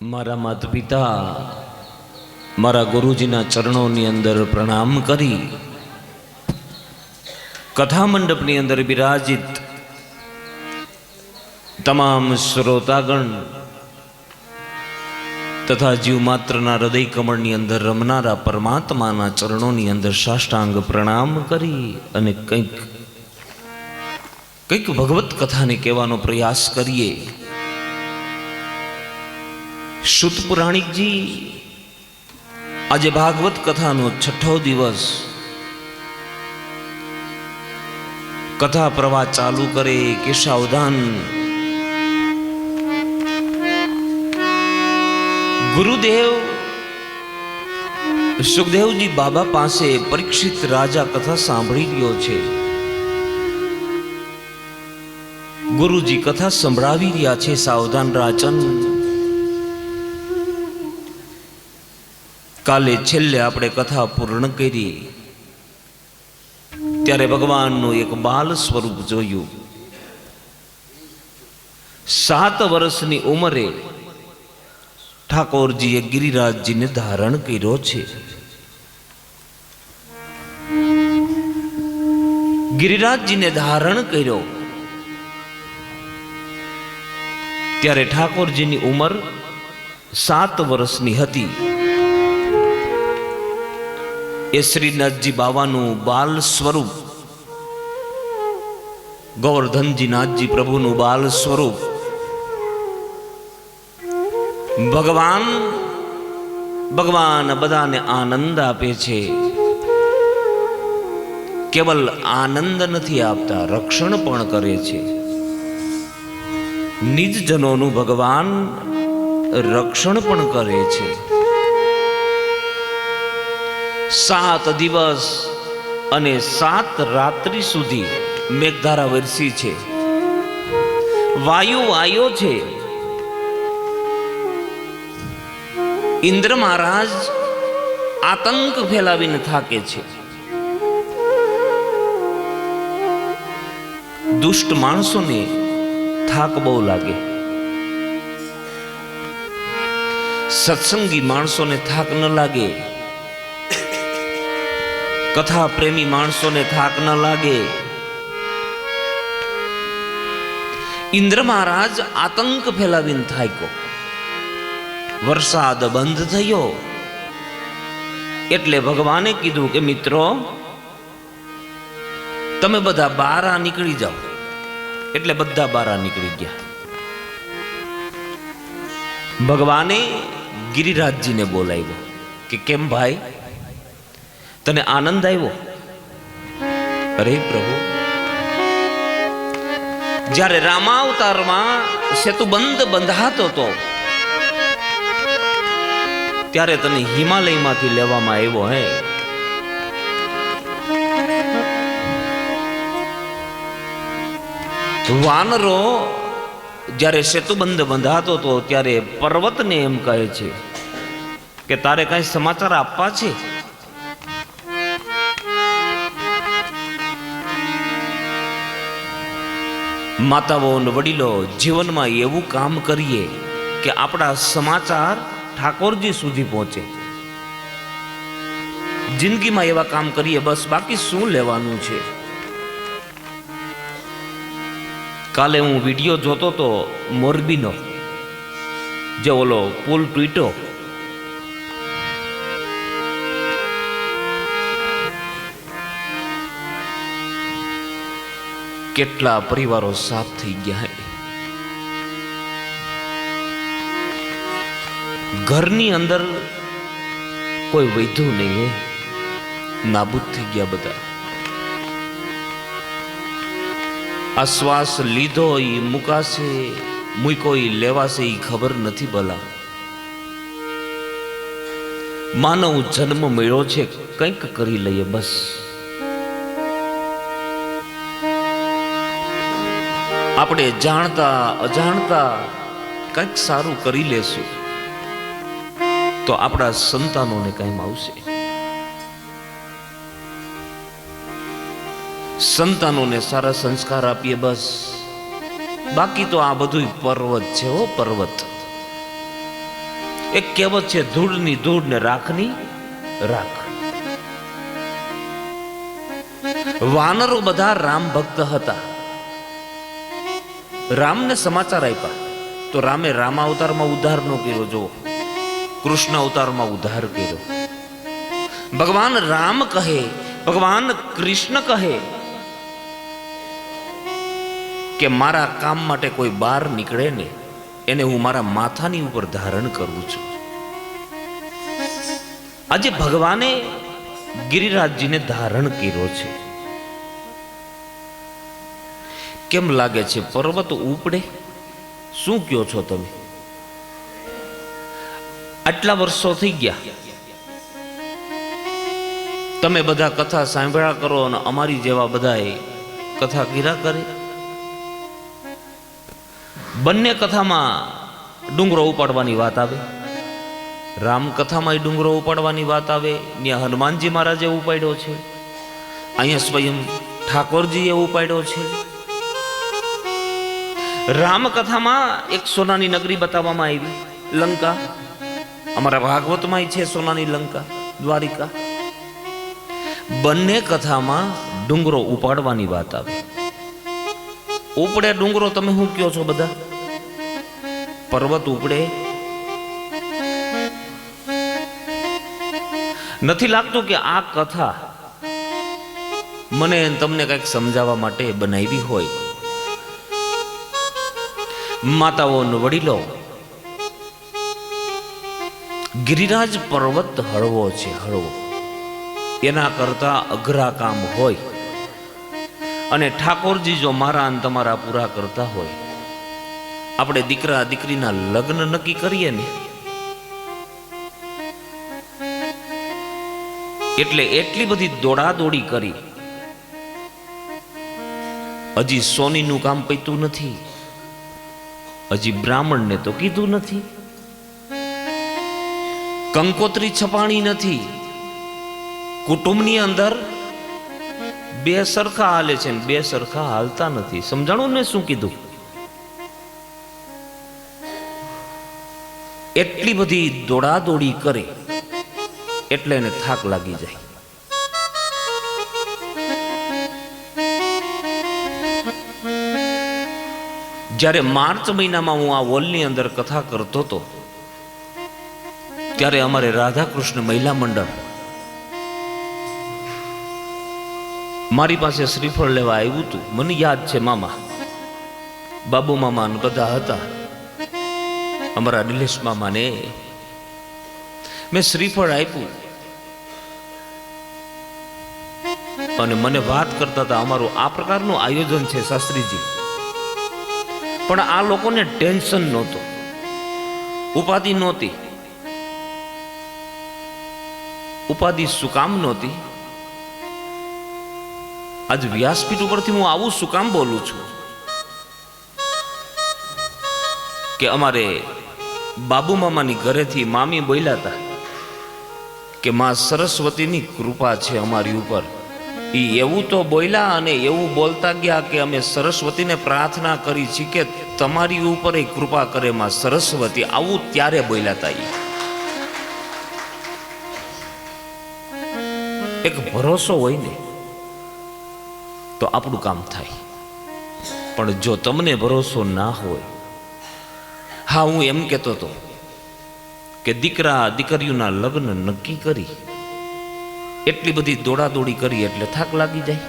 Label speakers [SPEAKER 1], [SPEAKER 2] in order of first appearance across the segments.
[SPEAKER 1] મારા માતા પિતા મારા ગુરુજીના ચરણોની અંદર પ્રણામ કરી કથા મંડપની અંદર બિરાજિત તમામ શ્રોતાગણ તથા જીવ માત્રના હૃદય કમળની અંદર રમનારા પરમાત્માના ચરણોની અંદર સાષ્ટાંગ પ્રણામ કરી અને કંઈક ભગવત કથાને કહેવાનો પ્રયાસ કરીએ. શુદ્ધ પુરાણિકજી આજે ભાગવત કથાનો 6ઠો દિવસ. કથા પ્રવાહ ચાલુ કરે કે સાવધાન ગુરુદેવ સુખદેવજી બાબા પાસે પરીક્ષિત રાજા કથા સાંભળી રહ્યો છે. ગુરુજી કથા સંભળાવી રહ્યા છે. સાવધાન રાજન, કાલે છેલ્લે આપણે કથા પૂર્ણ કરી ત્યારે ભગવાનનું એક બાલ સ્વરૂપ જોયું. 7 વર્ષની ઉંમરે ઠાકોરજીએ ગિરિરાજજીને ધારણ કર્યો છે. ગિરિરાજજીને ધારણ કર્યો ત્યારે ઠાકોરજીની ઉંમર 7 વર્ષની હતી. એ શ્રીનાથજી બાવાનું બાલ સ્વરૂપ, ગોવર્ધનજીનાથજી પ્રભુનું બાલ સ્વરૂપ. ભગવાન બધાને આનંદ આપે છે. કેવલ આનંદ નથી આપતા, રક્ષણ પણ કરે છે. નિજજનોનું ભગવાન રક્ષણ પણ કરે છે. 7 દિવસ અને 7 રાત્રિ સુધી મેઘધારા વરસી છે. વાયુ આવ્યો છે. ઇન્દ્ર મહારાજ આતંક ફેલાવીને થાકે છે. દુષ્ટ માણસોને થાક બહુ લાગે. સત્સંગી માણસોને થાક ન લાગે. કથા પ્રેમી માણસોને થાક ન લાગે. ઇન્દ્ર મહારાજ આતંક ફેલાવીને થાક્યો. વરસાદ બંધ થયો એટલે ભગવાને કીધું કે મિત્રો તમે બધા બારા નીકળી જાઓ. એટલે બધા બારા નીકળી ગયા. ભગવાને ગિરિરાજજીને બોલાવ્યો કે કેમ ભાઈ, તને આનંદ આવ્યો? અરે પ્રભુ, જ્યારે રામાવતારમાં સેતુબંધ બંધાતો હતો ત્યારે તને હિમાલયમાંથી લેવામાં આવ્યો. હે વાનરો જ્યારે સેતુબંધ બંધાતો હતો ત્યારે પર્વતને એમ કહે છે કે તારે કઈ સમાચાર આપવા છે? માતાઓ અને વડીલો, જીવનમાં એવું કામ કરીએ કે આપણા સમાચાર ઠાકોરજી સુધી પહોંચે. જિંદગીમાં એવા કામ કરીએ બસ, બાકી શું લેવાનું છે? કાલે હું વિડીયો જોતો તો મોરબીનો, જે ઓલો પુલ તૂટ્યો, કેટલા પરિવારો સાફ થઈ ગયા. ઘરની અંદર કોઈ વૈધું નહીં, નાબૂદ થઈ ગયા બધા. આ શ્વાસ લીધો એ મુકાશે, મૂકો એ લેવાશે એ ખબર નથી. ભલા માનવ જન્મ મળ્યો છે, કંઈક કરી લઈએ બસ. આપણે જાણતા અજાણતા કંઈક સારું કરી લેશું તો આપણા સંતાનોને કામ આવશે. સંતાનોને સારા સંસ્કાર આપીએ બસ. બાકી તો આ બધું પર્વત છે. પર્વત એક કહેવત છે, ધૂળની ધૂળ ને રાખની રાખ. વાનરો બધા રામ ભક્ત હતા. રામને સમાચાર આપ્યા તો રામે રામાવતારમાં ઉદ્ધાર ન કર્યો. જો કૃષ્ણ અવતારમાં ઉદ્ધાર કર્યો. ભગવાન રામ કહે, ભગવાન કૃષ્ણ કહે કે મારા કામ માટે કોઈ બહાર નીકળે ને એને હું મારા માથાની ઉપર ધારણ કરું છું. આજે ભગવાને ગિરિરાજજીને ધારણ કર્યો છે. કેમ લાગે છે પર્વત ઉપડે? શું કહો છો તમે? આટલા વર્ષો થઈ ગયા, તમે બધા કથા સાંભળ્યા કરો અને અમારી જેવા બધા કથા કર્યા કરે. બંને કથામાં ડુંગરો ઉપાડવાની વાત આવે. રામ કથામાં ડુંગરો ઉપાડવાની વાત આવે. ત્યાં હનુમાનજી મહારાજે ઉપાડ્યો છે, અહીંયા સ્વયં ઠાકોરજીએ ઉપાડ્યો છે. રામકથામાં એક સોનાની નગરી બતાવવામાં આવી, લંકા. અમારા ભાગવતમાં છે સોનાની લંકા, દ્વારિકા. બંને કથામાં ડુંગરો ઉપાડવાની વાત આવે. ઉપડે ડુંગરો, તમે શું કહો છો બધા? પર્વત ઉપડે? નથી લાગતું કે આ કથા મને તમને કંઈક સમજાવવા માટે બનાવી હોય? માતાઓ વડીલો, ગિરિરાજ પર્વત હળવો છે, હળવો. એના કરતા અઘરા કામ હોય અને ઠાકોરજી જો મારા અને તમારા પૂરા કરતા હોય, આપણે દીકરા દીકરીના લગ્ન નક્કી કરીએ ને એટલે એટલી બધી દોડાદોડી કરી, હજી સોનીનું કામ પૈતું નથી, હજી બ્રાહ્મણને તો કીધું નથી, કંકોત્રી છપાણી નથી. કુટુંબની અંદર બે સરખા હાલે છે ને બે સરખા હાલતા નથી. સમજાણું ને શું કીધું? એટલી બધી દોડાદોડી કરે એટલે એને થાક લાગી જાય. જ્યારે માર્ચ મહિનામાં હું આ હોલની અંદર કથા કરતો હતો ત્યારે અમારે રાધાકૃષ્ણ મહિલા મંડળ મારી પાસે શ્રીફળ લેવા આવ્યું હતું. મને યાદ છે, મામા, બાબુ મામા બધા હતા, અમારા નિલેશ મામાને. મેં શ્રીફળ આપ્યું અને મને વાત કરતા હતા, અમારું આ પ્રકારનું આયોજન છે શાસ્ત્રીજી. પણ આ લોકોને ટેન્શન નહોતું, ઉપાધિ નહોતી. ઉપાધિ શું કામ નહોતી? આજ વ્યાસપીઠ ઉપરથી હું આવું શું કામ બોલું છું કે અમારે બાબુ મામાની ઘરેથી મામી બોલ્યા હતા કે માં સરસ્વતીની કૃપા છે અમારી ઉપર. એ એવું તો બોલ્યા અને એવું બોલતા ગયા કે અમે સરસ્વતીને પ્રાર્થના કરી છે કે તમારી ઉપર એ કૃપા કરે માં સરસ્વતી. આવું ત્યારે બોલ્યા હતા. એક ભરોસો હોય ને તો આપણું કામ થાય. પણ જો તમને ભરોસો ના હોય, હા, હું એમ કહેતો હતો કે દીકરા દીકરીઓના લગ્ન નક્કી કરી, એટલી બધી દોડાદોડી કરી એટલે થાક લાગી જાય.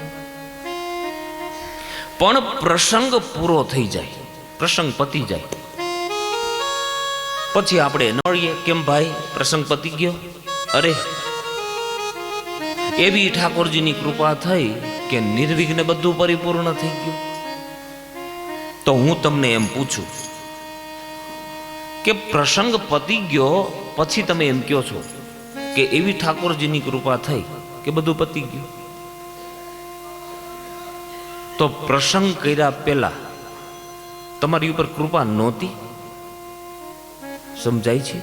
[SPEAKER 1] પણ પ્રસંગ પૂરો થઈ જાય, પ્રસંગ પતી જાય પછી આપણે નળીએ, કેમ ભાઈ પ્રસંગ પતી ગયો? અરે, એવી ઠાકોરજીની કૃપા થઈ કે નિર્વિઘ્ને બધું પરિપૂર્ણ થઈ ગયું. તો હું તમને એમ પૂછું કે પ્રસંગ પતી ગયો પછી તમે એમ કહો છો કે એવી ઠાકોરજીની કૃપા થઈ કે બધું પતી ગયું. તો પ્રસંગ કર્યા પહેલા તમારી ઉપર કૃપા નહોતી? સમજાય છે?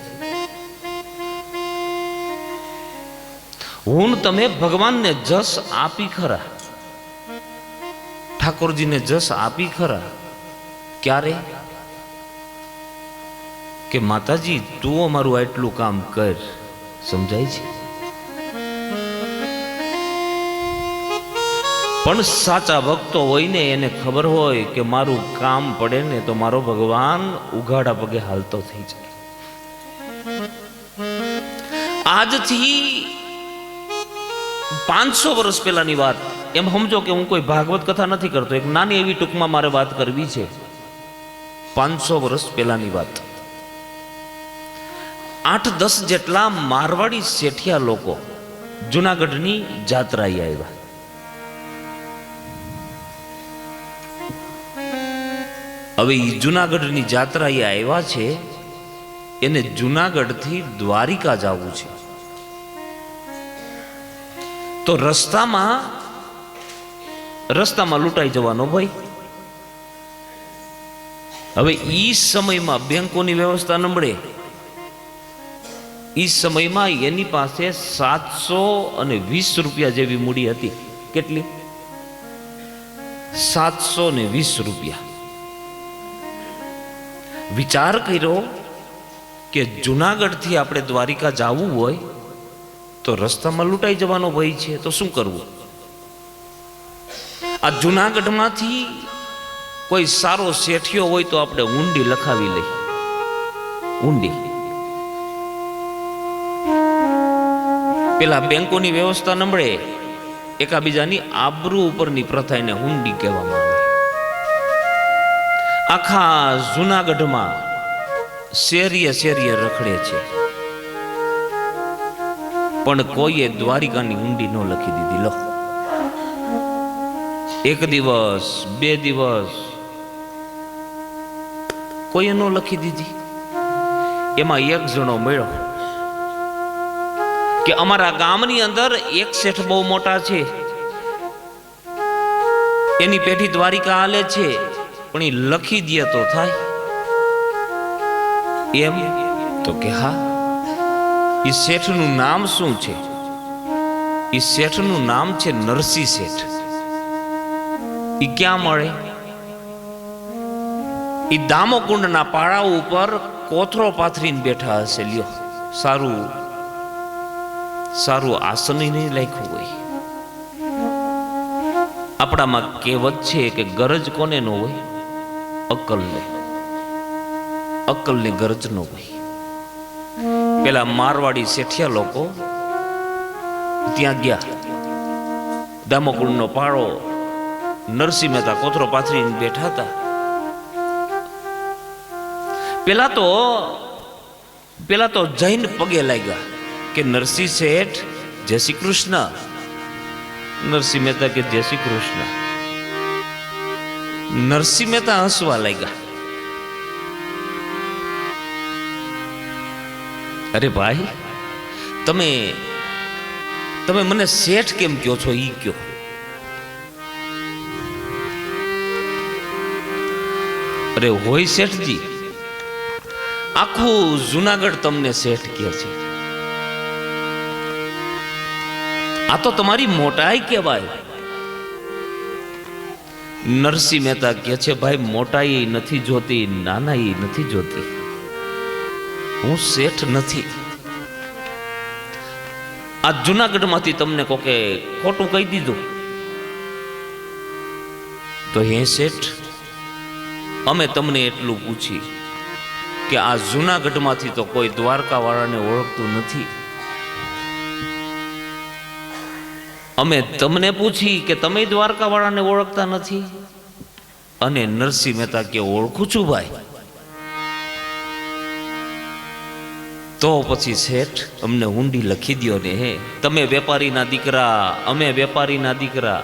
[SPEAKER 1] હું તમે ભગવાનને જસ આપી ખરા, ઠાકોરજીને જસ આપી ખરા. ક્યારે? કે માતાજી તું અમારું આટલું કામ કર. સમજાય છે? પણ સાચા ભક્તો હોય ને એને ખબર હોય કે મારું કામ પડે ને તો મારો ભગવાન ઉઘાડા પગે હાલતો થઈ જાય. આજથી 500 વર્ષ પહેલાની વાત, એમ સમજો કે હું કોઈ ભાગવત કથા નથી કરતો, એક નાની એવી ટૂંકમાં મારે વાત કરવી છે. 500 વર્ષ પહેલાની વાત. 8-10 જેટલા મારવાડી શેઠિયા લોકો જુનાગઢની જાત્રાએ આવ્યા. હવે એ જુનાગઢની જાત્રાએ આવ્યા છે, એને જુનાગઢથી દ્વારિકા જવું છે. તો રસ્તામાં લૂંટાઈ જવાનો ભય. હવે ઈ સમયમાં બેંકોની વ્યવસ્થા નબળે. ઈ સમયમાં એની પાસે 720 રૂપિયા જેવી મૂડી હતી. કેટલી? 720 રૂપિયા. વિચાર કર્યો કે જુનાગઢથી આપણે દ્વારિકા જવું હોય તો રસ્તામાં લૂંટાઈ જવાનો ભય છે, તો શું કરવું? આ જુનાગઢમાંથી કોઈ સારો શેઠિયો હોય તો આપણે ઊંડી લખાવી લઈ. ઊંડી. પેલા બેંકોની વ્યવસ્થા નબળે, એકાબીજાની આબરૂ ઉપરની પ્રથાને ઊંડી કહેવામાં આવે. આખા જુનાગઢમાં શેરીએ શેરીએ રખડે છે, પણ કોઈએ દ્વારિકાની ઊંડી ન લખી દીધી. લો, 1 દિવસ 2 દિવસ કોઈએ ન લખી દીધી. એમાં એક જણો મળ્યો કે અમારા ગામની અંદર એક શેઠ બહુ મોટા છે, એની પેઢી દ્વારિકા હાલે છે, પણ એ લખી દે તો થાય એમ. તો કે હા. એ શેઠનું નામ શું છે? એ શેઠનું નામ છે નરસિંહ શેઠ. એ ક્યાં મળે? એ દામોકુંડના પાળા ઉપર કોથરો પાથરીને બેઠા હશે. લ્યો, સારું આસન નહીં લખ્યું હોય. આપણામાં કહેવત છે કે ગરજ કોને ન હોય? અક્કલને. અક્કલની ગરજ ન હોય. પેલા મારવાડી શેઠિયા લોકો ત્યાં ગયા. દામોકુંડનો પાળો, નરસિંહ મહેતા કોથરો પાથરીને બેઠા હતા. પેલા તો જૈન પગે લાગ્યા કે નરસિંહ શેઠ જય શ્રી કૃષ્ણ. નરસિંહ મહેતા કે જય શ્રી કૃષ્ણ. નરસિંહ મહેતા હસવા લાગ્યા. અરે ભાઈ, તમે મને શેઠ કેમ કહો છો? ઈ કયો. અરે હોય શેઠજી, આખું જુનાગઢ તમને શેઠ કહે છે. આ તો તમારી મોટાઈ કહેવાય. નરસિંહ મહેતા કહે છે, ભાઈ મોટાઈ નથી જોતી, નાનાઈ નથી જોતી. હું શેઠ નથી. આ જુનાગઢમાંથી તમને કોકે ખોટું કહી દીધું તો હે શેઠ, અમે તમને એટલું પૂછી કે આ જુનાગઢમાંથી તો કોઈ દ્વારકા વાળાને ઓળખતું નથી. અમે તમને પૂછી કે તમે દ્વારકા વાળાને ઓળખતા નથી? અને નરસિંહ મહેતા કે ઓળખું છું ભાઈ. તો પછી શેઠ અમને ઊંડી લખી દ્યો ને. હે, તમે વેપારીના દીકરા, અમે વેપારીના દીકરા.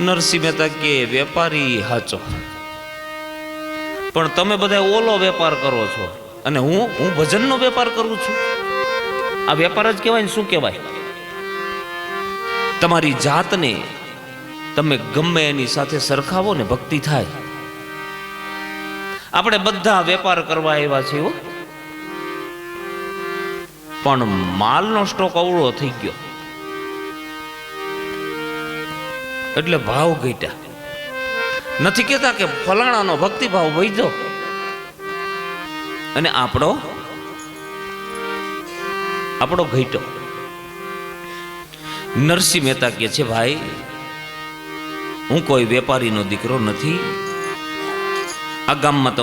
[SPEAKER 1] નરસિંહ મહેતા કે વેપારી હાચો, પણ તમે બધા ઓલો વેપાર કરો છો અને હું ભજનનો વેપાર કરું છું. આ વેપાર જ કહેવાય ને? શું કહેવાય? તમારી જાતને તમે ગમે એની સાથે સરખાવો ને ભક્તિ થાય. આપણે બધા વેપાર કરવા આવ્યા છીએ, પણ માલનો સ્ટોક અવળો થઈ ગયો એટલે ભાવ ઘટ્યા. નથી કહેતા કે ફલાણાનો ભક્તિભાવ વધ્યો, અને આપણો ઘઈટો. નરસિંહ મહેતા કહે છે, ભાઈ હું કોઈ વેપારીનો દીકરો નથી. આ ગામમાં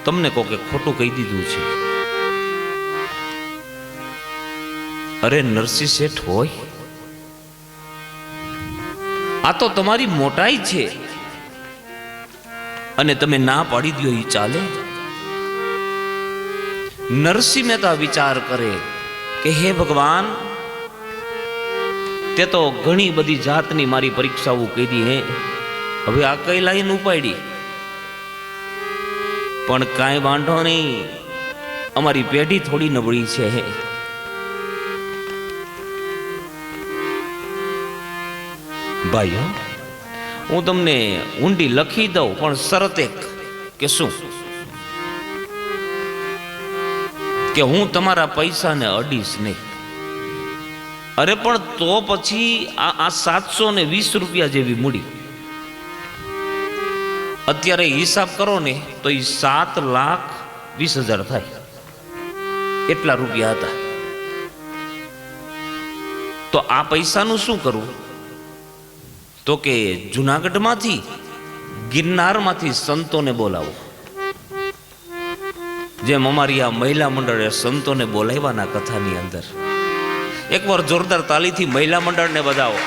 [SPEAKER 1] તમને કોકે ખોટું કહી દીધું છે. અરે નરસિંહ શેઠ હોય, આ તો તમારી મોટાઈ છે અને તમે ના પાડી દો એ ચાલે? નરસિંહ મહેતા વિચાર કરે કે હે ભગવાન, તે તો ઘણી બધી જાતની મારી પરીક્ષાઓ કરી હે, હવે આ કઈ લાઈન ઉપાડી? પણ કાંઈ વાંધો નહીં, અમારી પેઢી થોડી નબળી છે. ભાઈઓ, હું તમને ઊંડી લખી દઉં, પણ શરત એક, કે શું? કે હું તમારા પૈસાને અડીશ નહીં. અરે પણ તો પછી આ 720 રૂપિયા જેવી મૂડી, અત્યારે હિસાબ કરો ને તો એ 7,20,000 થાય. એટલા રૂપિયા હતા. તો આ પૈસાનું શું કરવું? તો કે જુનાગઢમાંથી, ગિરનારમાંથી સંતોને બોલાવો. જેમ અમારી આ મહિલા મંડળે સંતોને બોલાવવાના કથાની અંદર. એકવાર જોરદાર તાલીથી મહિલા મંડળને બધાવો.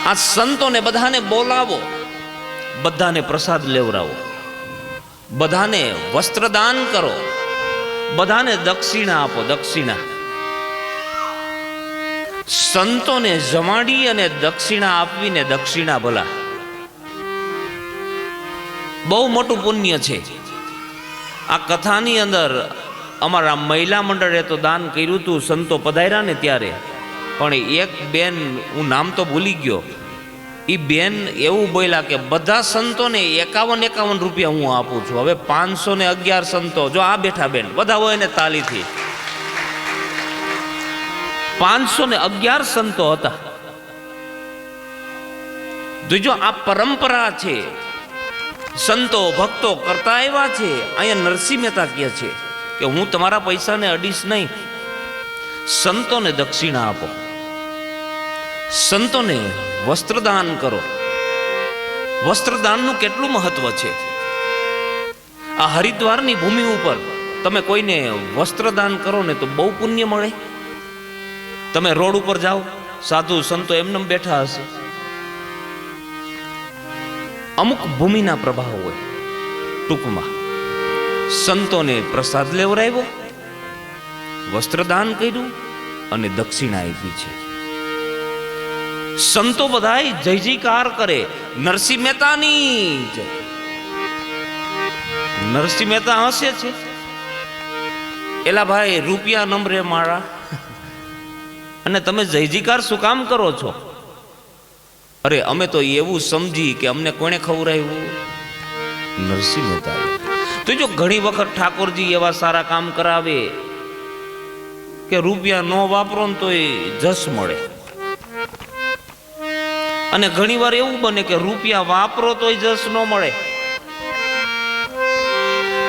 [SPEAKER 1] આ સંતોને બધાને બોલાવો, બધાને પ્રસાદ લેવડાવો, બધાને વસ્ત્રદાન કરો, બધાને દક્ષિણા આપો. દક્ષિણા સંતોને જમાડી અને દક્ષિણા આપવીને દક્ષિણા ભલા બહુ મોટું પુણ્ય છે. આ કથાની અંદર અમારા મહિલા મંડળે તો દાન કર્યું હતું સંતો પધાર્યા ને ત્યારે, પણ એક બેન, હું નામ તો ભૂલી ગયો, એ બેન એવું બોલ્યા કે બધા સંતોને 51 રૂપિયા હું આપું છું. હવે 511 સંતો, જો આ બેઠા બેન બધા હોય ને તાલીથી, 511 સંતો હતા. જોજો આ પરંપરા છે, સંતો ભક્તો કરતા આવ્યા છે. અહીંયા નરસિંહ મહેતા કહે છે કે હું તમારા પૈસાને અડીશ નહીં. સંતોને દક્ષિણા આપો, સંતોને વસ્ત્રદાન કરો. વસ્ત્રદાનનું કેટલું મહત્વ છે. આ હરિદ્વારની ભૂમિ ઉપર તમે કોઈને વસ્ત્રદાન કરો ને તો બહુ પુણ્ય મળે. તમે રોડ ઉપર જાઓ, સાધુ સંતો એમને બેઠા હશે, અમુક ભૂમિના પ્રભાવ હોય. ટૂંકમાં સંતોને પ્રસાદ લેવડાવ્યો, વસ્ત્રદાન કર્યું અને દક્ષિણા આપી છે. સંતો બધાય જય જયકાર કરે, નરસિંહ મહેતાની જય. નરસિંહ મહેતા હસે છે, એલા ભાઈ રૂપિયા નંબરે મારા, અને તમે જય જયકાર શું કામ કરો છો? અરે અમે તો એવું સમજી કે અમને કોણે ખવડાવ્યું? નરસિંહ મહેતા. તો જો ઘણી વખત ઠાકોરજી એવા સારા કામ કરાવે કે રૂપિયા ન વાપરો ને તો એ જશ મળે, અને ઘણી વાર એવું બને કે રૂપિયા વાપરો તો જશ ન મળે.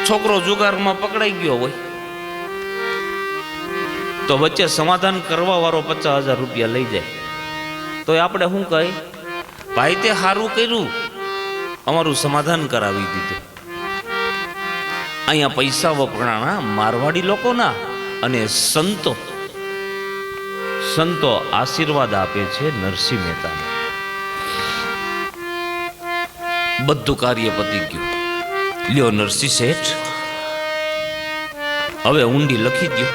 [SPEAKER 1] છોકરો જુગારમાં પકડાઈ ગયો હોય તો વચ્ચે સમાધાન કરવા વાળો 50,000 રૂપિયા લઈ જાય તો આપણે શું કહે? ભાઈ તે સારું કર્યું, અમારું સમાધાન કરાવી દીધું. અહીંયા પૈસા વપરાણા મારવાડી લોકોના, અને સંતો આશીર્વાદ આપે છે નરસિંહ મહેતાને. બધું કાર્ય પતી ગયું. લ્યો નરસિંહ શેઠ, હવે ઊંડી લખી દો.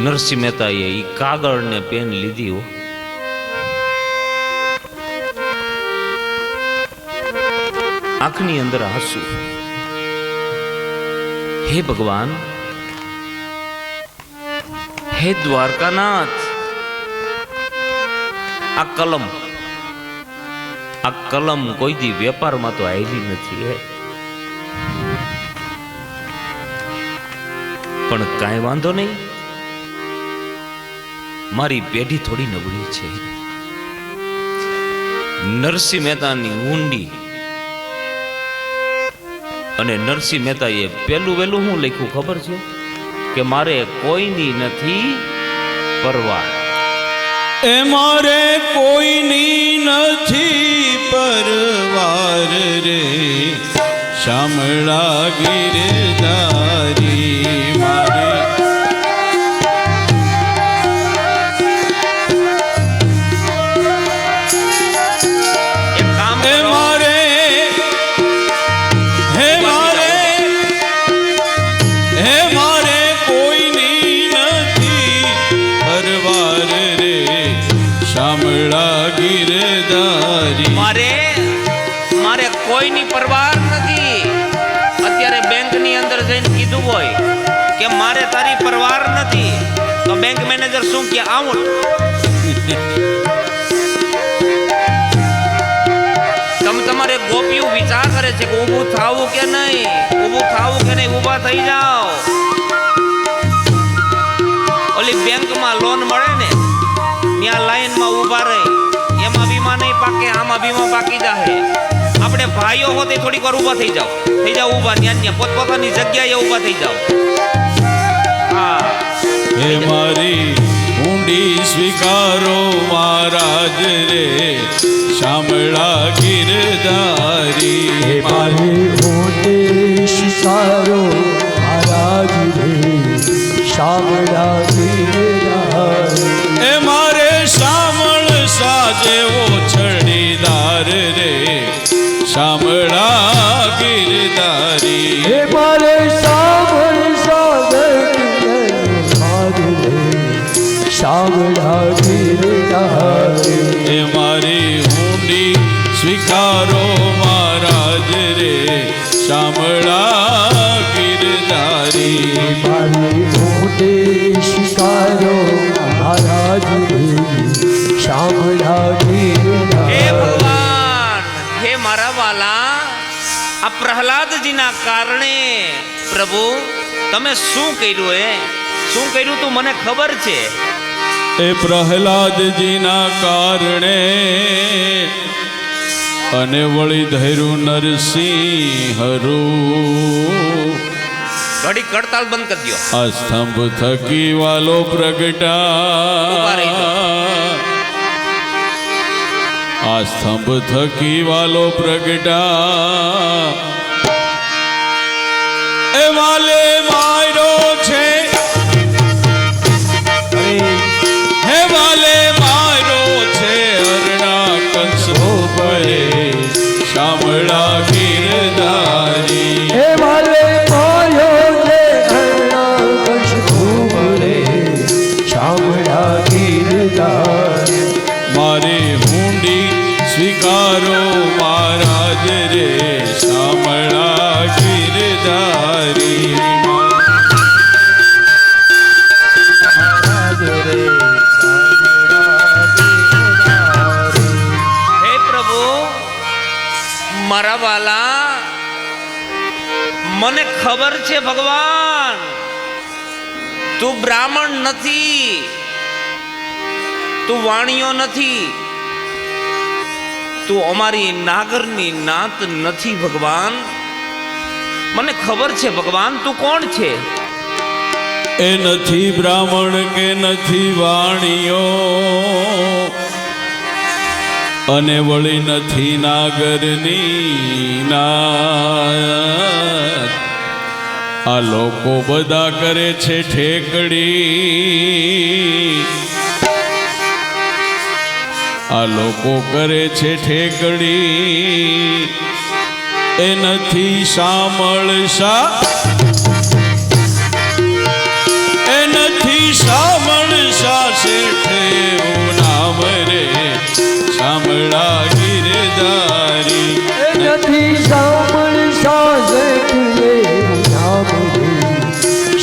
[SPEAKER 1] નરસિંહ મહેતાએ એ કાગળ ને પેન લીધી હો. આંખની અંદર આંસુ. હે ભગવાન, હે દ્વારકાનાથ, આ કલમ કોઈ દી વેપારમાં તો આવેલી નથી. હે પણ કાંઈ વાંધો નહીં, મારી પેઢી થોડી નબળી છે. નરસિંહ મહેતાની હુંડી. અને નરસિંહ મહેતાએ પેલું વેલું શું લખ્યું ખબર છે? કે મારે કોઈની નથી પરવા.
[SPEAKER 2] એ મારે કોઈની નથી પરવાર રે, શામળા ગિરધારી મારે.
[SPEAKER 1] મારે કોઈની પરવાર નથી. અત્યારે બેંકની અંદર જઈને કીધું હોય કે મારે તારી પરવાર નથી, તો બેંક મેનેજર શું કે આઉટ. તમારે ગોપીઓ વિચાર કરે છે કે ઊભું થાવું કે નહીં, ઊભું થાવું કે નહીં, ઊભા થઈ જાઓ. ઓલી બેંકમાં લોન મળે ને ત્યાં લાઈનમાં ઊભા રહે, એમાં વીમા નહીં પાકે, આમાં વીમા પાકી જાહે. આપણે ભાઈઓ હોતે થોડીક વાર ઊભા થઈ જાઓ ઊભા, ત્યાં પોતપોતાની જગ્યાએ ઊભા થઈ જાઓ. હા,
[SPEAKER 2] હે મારી ઊંડી સ્વીકારો મહારાજ રે, શામળા ગિરધારી.
[SPEAKER 3] હે મારી ઊંડી સ્વીકારો મહારાજ રે, શામળા ગિરધારી.
[SPEAKER 2] એ મારે શામળ સાજેવો છડીદાર રે, શામળા ગિરધારી.
[SPEAKER 3] હે મારે શામળ સાગર રે, શામળા ગિરધારી.
[SPEAKER 2] એ મારી ઊંડી સ્વીકારો મહારાજ રે, શામળા ગિરધારી.
[SPEAKER 3] મારી ઊંડી સ્વીકારો મહારાજ રે, શામળા
[SPEAKER 1] હે
[SPEAKER 3] ગિરધારી.
[SPEAKER 1] ભગવાન, હે મારા વાલા, આ પ્રહલાદજીના કારણે પ્રભુ તમે શું કર્યું? શું કર્યું તું મને ખબર છે.
[SPEAKER 2] એ પ્રહલાદજીના કારણે અને વળી ધૈર્યું નરસિંહ હરું.
[SPEAKER 1] ઘડી કડતાલ બંધ કરી દો.
[SPEAKER 2] આ સ્તંભ થકી વાલો પ્રગટા, આ સ્તંભ થકી વાલો પ્રગટા. એ વાલે મારો છે, હે વાલે મારો છે અરણા કંસો પડે, શામળા ગિરધારી.
[SPEAKER 3] હે વાલે માયો જે હરણા કશ ભૂમરે, શામળા ગિરધારી.
[SPEAKER 2] મારે હુંડી સ્વીકારો મહારાજ રે, શામળા ગિરધારી.
[SPEAKER 3] મહારાજ રે, શામળા ગિરધારી.
[SPEAKER 1] હે પ્રભુ મારા વાલા, મને ખબર છે ભગવાન, તું બ્રાહ્મણ નથી, તું વાણિયો નથી, તું અમારી નાગરની નાત નથી ભગવાન. મને ખબર છે ભગવાન, તું કોણ છે?
[SPEAKER 2] એ નથી બ્રાહ્મણ કે નથી વાણિયો, અને વળી નથી નાગરની નાત. આ લોકો બધા કરે છે ઠેકડી, આ લોકો કરે છે ઠેકડી. એ નથી શામળ શા, એ નથી શામળ શા શેઠ એવું નામ રે, શામળા ગિરધારી.
[SPEAKER 3] નથી શામળ સાજટ એવું નામ રે,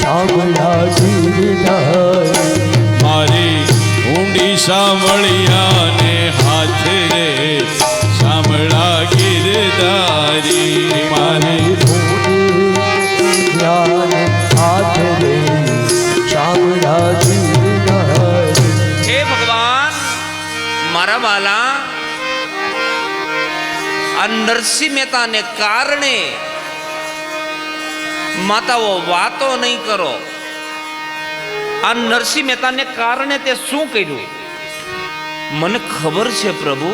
[SPEAKER 3] શામળા ગિરધારી.
[SPEAKER 2] મારી ઊંડી સાંભળિયાને હાથ રે, શામળા ગિરધારી. મારી
[SPEAKER 3] મારી
[SPEAKER 1] આ નરસિંહ મહેતાને કારણે માતાઓ વાતો નહીં કરો. આ નરસિંહ મહેતાને કારણે તે શું કર્યું? મને ખબર છે પ્રભુ,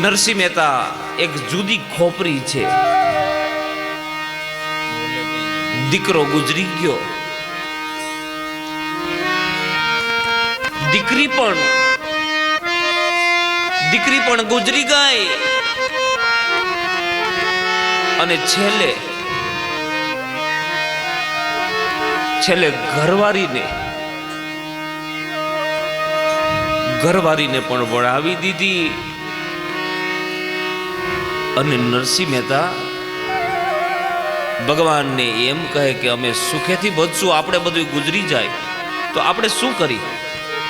[SPEAKER 1] નરસિંહ મહેતા એક જુદી ખોપરી છે. દીકરો ગુજરી ગયો, દીકરી પણ ગુજરી ગઈ, અને છેલ્લે ઘરવાળીને પણ વળાવી દીધી. અને નરસિંહ મહેતા ભગવાનને એમ કહે કે અમે સુખેથી બચશું, આપણે બધું ગુજરી જાય તો આપણે શું કરી?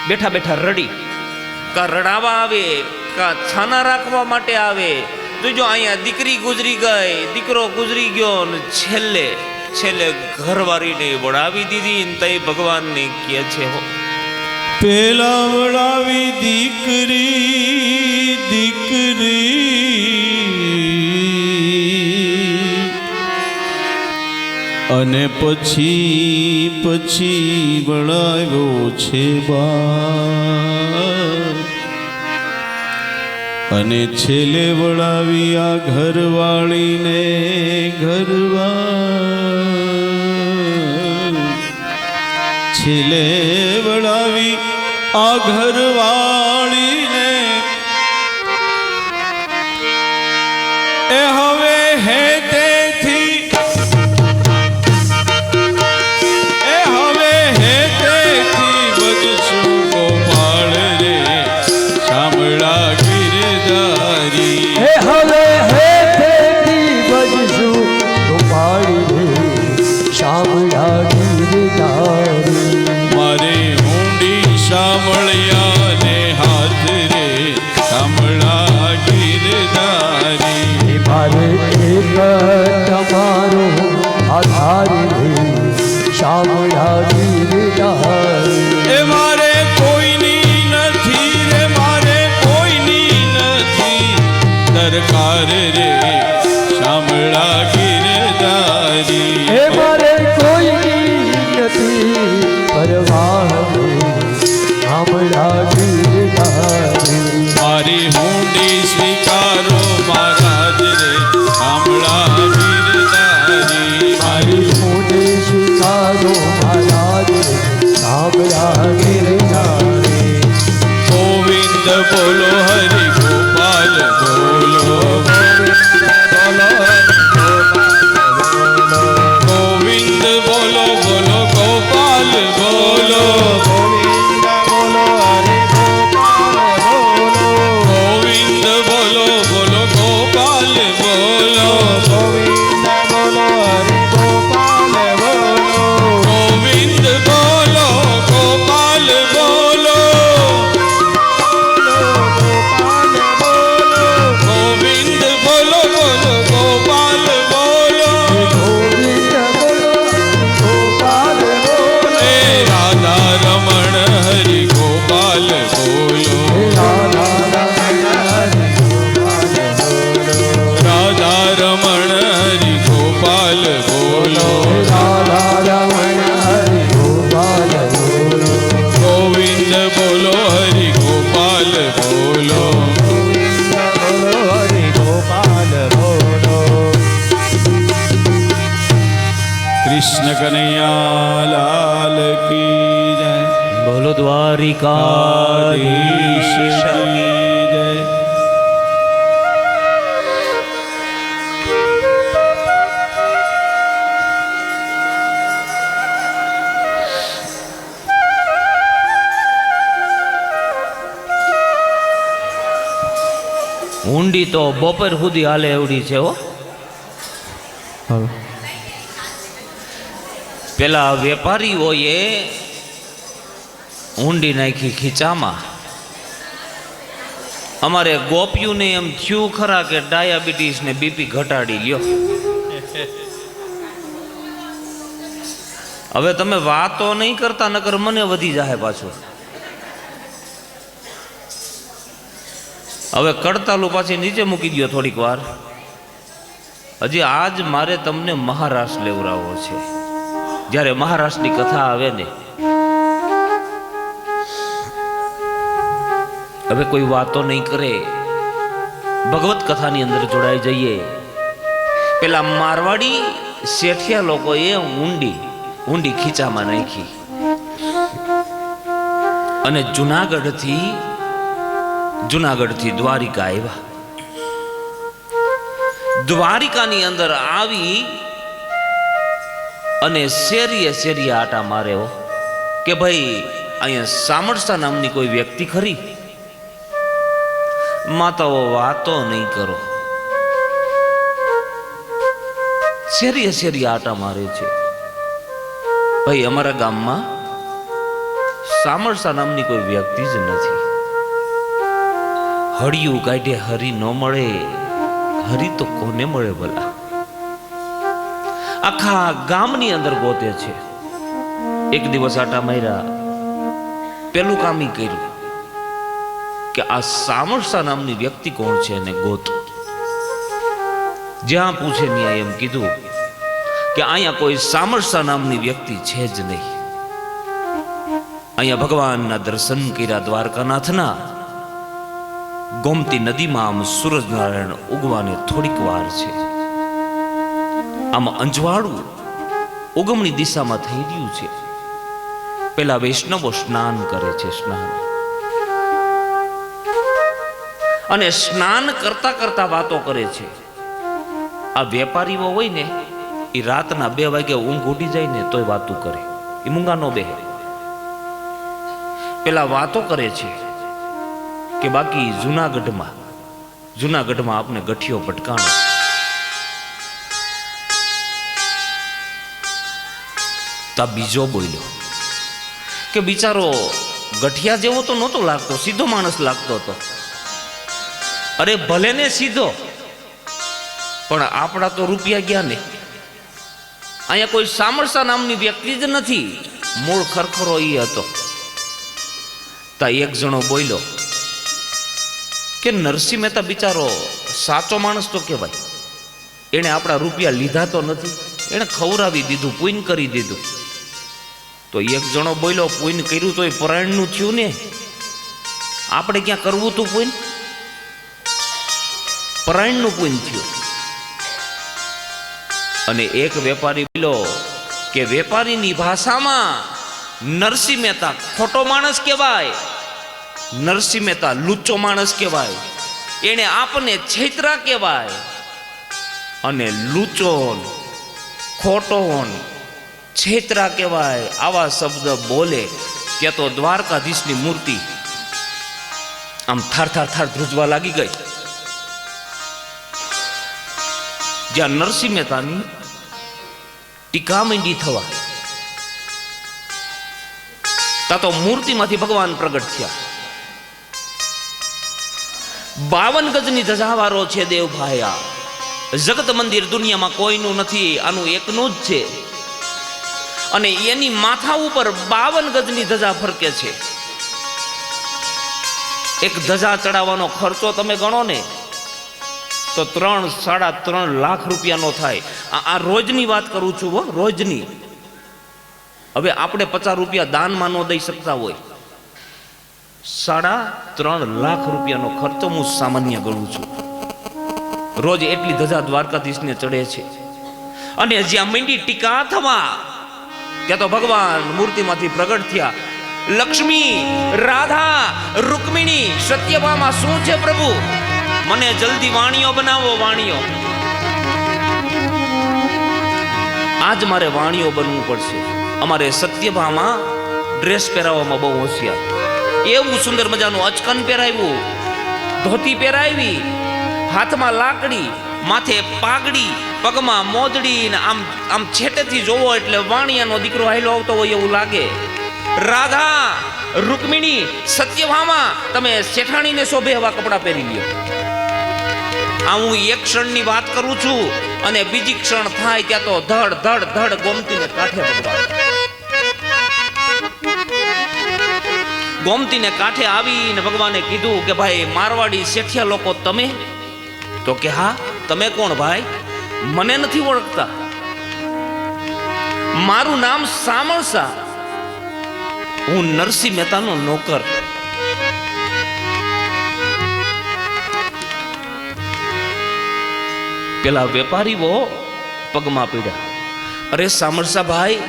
[SPEAKER 1] બેઠા બેઠા રડી, કા રડાવા આવે, કા છાના રાખવા માટે આવે. જોજો અહીંયા દીકરી ગુજરી ગઈ, દીકરો ગુજરી ગયો, ને છેલ્લે ઘરવાળીને વળાવી દીધી. ને તઈ ભગવાનને કહે છે,
[SPEAKER 2] પેલા વળાવી દીકરી અને પછી વળાવ્યો છે બા, અને છેલ્લે વળાવી આ ઘરવાળીને છેલ્લે વળાવી આ ઘરવાળીને. એ હવે હે તેથી બજશું ગોપાળ રે શામળા ગિરધારી.
[SPEAKER 3] હે હવે હેતેથી બજશું ગોપાળી રે શામળા ગિરધારી.
[SPEAKER 2] મારે ઊંડી શામળિયા ને હાથ રે શામળા ગિરધારી.
[SPEAKER 3] મારે એક તમારો આધાર રે શામળા ગિરધારી.
[SPEAKER 2] એ મારે કોઈની નથી રે, મારે કોઈની નથી દરકાર રે શામળા ગિરધારી.
[SPEAKER 3] હે મારે કોઈની નથી પરવાહ રે શામળા ગિરધારી.
[SPEAKER 2] મારી હુંડી સ્વીકારો મહારાજ રે શામળા ગિરધારી.
[SPEAKER 3] મારી મોઢે સ્વીકારો મહારાજ શામળા ગિરધારી.
[SPEAKER 2] ગોવિંદ બોલો હરિ ગોપાલ બોલો, ગોવિંદ બોલો બોલો ગોપાલ બોલો, ગોવિંદ બોલો બોલો ગોપાલ બોલો, ગોવિંદ બોલો ગોપાલ બોલો, ગોવિંદ બોલો બોલો ગોપાલ બોલો.
[SPEAKER 3] ગોવિંદ બોલો ગોપાલ બોલો.
[SPEAKER 2] હે રાધા રમણ હરિ ગોપાલ બોલો, રાધા રમણ હરિ ગોપાલ બોલો, ગોવિંદ બોલો હરિ ગોપાલ બોલો. કૃષ્ણ કનૈયા લાલ કી જય,
[SPEAKER 1] બોલો દ્વારિકાધીશ
[SPEAKER 2] દ્વારિકાધીશ કી જય.
[SPEAKER 1] ઊંડી તો બપોર સુધી હાલે એવડી છે. પેલા વેપારીઓએ ઊંડી નાખી ખીચામાં. અમારે ગોપિયુંને એમ થયું ખરા કે ડાયાબિટીસ ને બીપી ઘટાડી લ્યો. હવે તમે વાતો નહીં કરતા, નકર મને વધી જાય પાછું. હવે કડતાલું પાછી નીચે મૂકી દો થોડીક વાર. હજી આજ મારે તમને મહારાષ્ટ્ર લેવડાવવો છે. જ્યારે મહારાષ્ટ્રની કથા આવે ને, હવે કોઈ વાતો નહીં કરે, ભગવત કથાની અંદર જોડાઈ જઈએ. પેલા મારવાડી શેઠિયા લોકોએ ઊંડી ખીચામાં નાખી અને જુનાગઢથી દ્વારિકા આવ્યા. દ્વારિકાની અંદર આવી અને શેરીએ આટા મારે કે ભાઈ અહીંયા સામરસા નામની કોઈ વ્યક્તિ ખરી? માતાઓ વાતો નહીં કરો, શેરીએ આટા મારે છે. ભાઈ અમારા ગામમાં સામરસા નામની કોઈ વ્યક્તિ જ નથી. હળિયું કાઢે હરી ન મળે, હરી તો કોને મળે ભલા? આખા ગામની અંદર ગોતે છે. એક દિવસ આટા માર્યા, પેલું કામ ઈ કર્યું કે આ સામરસા નામની વ્યક્તિ કોણ છે એને ગોતો. જ્યાં પૂછે ત્યાં એમ કીધું કે અહીંયા કોઈ સામરસા નામની વ્યક્તિ છે જ નહીં. અહીંયા ભગવાનના દર્શન કર્યા દ્વારકાનાથના. ગોમતી નદીમાં આમ સૂરજનારાયણ ઉગવાને થોડીક વાર છે. આમ અંજવાળું ઉગમણી દિશામાં થઈ રહ્યું છે. પેલા વૈષ્ણવો સ્નાન કરે છે. અને સ્નાન કરતા કરતા વાતો કરે છે. આ વેપારીઓ હોય ને, એ રાતના 2 વાગે ઊંઘ ઉડી જાય ને તોય વાતું કરે. એ મૂંગા નો બેહે. પેલા વાતો કરે છે કે બાકી જુનાગઢમાં આપને ગઠિયો પટકાણો. તા બીજો બોલ્યો કે બિચારો ગઠિયા જેવો તો નહોતો લાગતો, સીધો માણસ લાગતો હતો. અરે ભલે ને સીધો, પણ આપણા તો રૂપિયા ગયા ને. અહીંયા કોઈ સામરસા નામની વ્યક્તિ જ નથી. મૂળ ખરખરો ઈ હતો. તા એક જણો બોલ્યો કે નરસિંહ મહેતા બિચારો સાચો માણસ તો કહેવાય. એણે આપણા રૂપિયા લીધા તો નથી, એણે ખવડાવી દીધું, પુણ્ય કરી દીધું. તો એક જણો બોલ્યો પુણ્ય કર્યું તો એ પરાયણનું થયું ને, આપણે ક્યાં કરવું તું પુણ્ય? પરાયણનું પુણ્ય થયું. અને એક વેપારી બોલ્યો કે વેપારીની ભાષામાં નરસિંહ મહેતા ખોટો માણસ કહેવાય, નરસિંહ મહેતા લુચ્ચો માણસ કહેવાય, એને આપને છેતરા કહેવાય. અને લુચ્ચો ખોટો છેતરા કહેવાય. આવા શબ્દ બોલે કે તો દ્વારકાધીશની મૂર્તિ આમ થાર ધ્રુજવા લાગી ગઈ. જ્યાં નરસિંહ મહેતાની ટીકા માંડી થવા, તા તો મૂર્તિમાંથી ભગવાન પ્રગટ થયા. 52 ગજની ધજાવાળો છે દેવભાઈ. આ જગત મંદિર દુનિયામાં કોઈનું નથી, આનું એકનું જ છે. અને એની માથા ઉપર 52 ગજની ધજા ફરકે છે. એક ધજા ચડાવવાનો ખર્ચો તમે ગણો ને તો 3-3.5 લાખ રૂપિયાનો થાય. આ રોજની વાત કરું છું, રોજની. હવે આપણે 50 રૂપિયા દાનમાં ન દઈ શકતા હોય, 3.5 લાખ રૂપિયાનો ખર્ચો હું સામાન્ય ગણું છું. રોજ એટલી ધજા દ્વારકાધીશને ચડે છે. અને જ્યાં માંડી ટીકા થવા, ત્યાં તો ભગવાન મૂર્તિમાંથી પ્રગટ થયા. લક્ષ્મી, રાધા, રૂકમિણી, સત્યભામા શું છે પ્રભુ? મને જલ્દી વાણીઓ બનાવો, વાણીઓ. આજ મારે વાણીઓ બનવું પડશે. અમારે સત્યભામા ડ્રેસ પહેરાવવામાં બહુ હોશિયાર. એવું સુંદર મજાનું અચકન પહેરાવ્યું, ધોતી પહેરાવી, હાથમાં લાકડી, માથે પાઘડી, પગમાં મોજડી, ને આમ છેટેથી જોવો એટલે વાણિયાનો દીકરો હાઈલો આવતો હોય એવું લાગે. રાધા, રૂકમિણી, સત્યભામા, તમે શેઠાણીને શોભે એવા કપડાં પહેરી લ્યો. આ હું એક ક્ષણની વાત કરું છું, અને બીજી ક્ષણ થાય ત્યાં તો ધડ ગોમતીને કાંઠે ભગવાન. ગોમતીને કાંઠે આવીને ભગવાને કીધું કે ભાઈ મારવાડી શેઠિયા લોકો તમે? તો કે હા. તમે કોણ ભાઈ? મને નથી ઓળખતા. મારું નામ સામળસા, હું નરસિંહ મહેતાનો નોકર. પેલા વેપારીઓ પગમાં પીડ્યા. અરે સામળસા ભાઈ,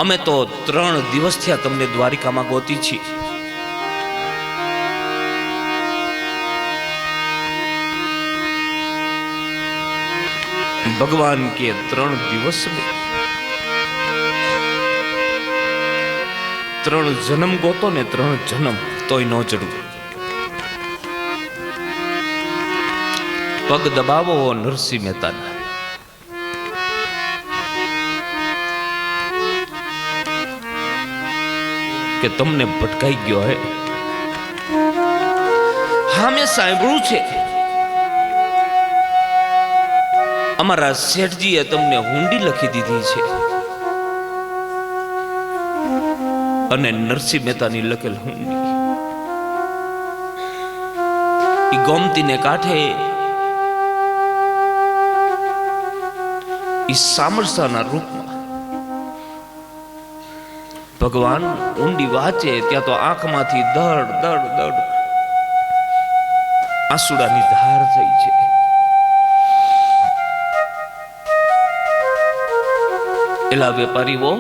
[SPEAKER 1] અમે તો 3 દિવસ થયા તમને દ્વારિકામાં ગોતી છીએ. ભગવાન કે 3 દિવસ 3 જન્મ ગોતો ને 3 જન્મ તોય ન ચડવું. પગ દબાવો નરસિંહ મહેતાના. કે તમને ભટકાઈ ગયો હે. હા, મેં સાંભળ્યું છે અમારા શેઠજીએ તમને હુંડી લખી દીધી છે, અને નરસિંહ મહેતાની લખેલ હુંડી ઈ ગોમતીને કાંઠે ઈ સામળસાના રૂપમાં ભગવાન ઊંડી વાંચે ત્યાં તો આંખમાંથી દડ દડ દડ આંસુડાની ધાર થઈ છે. એલા વેપારીઓ,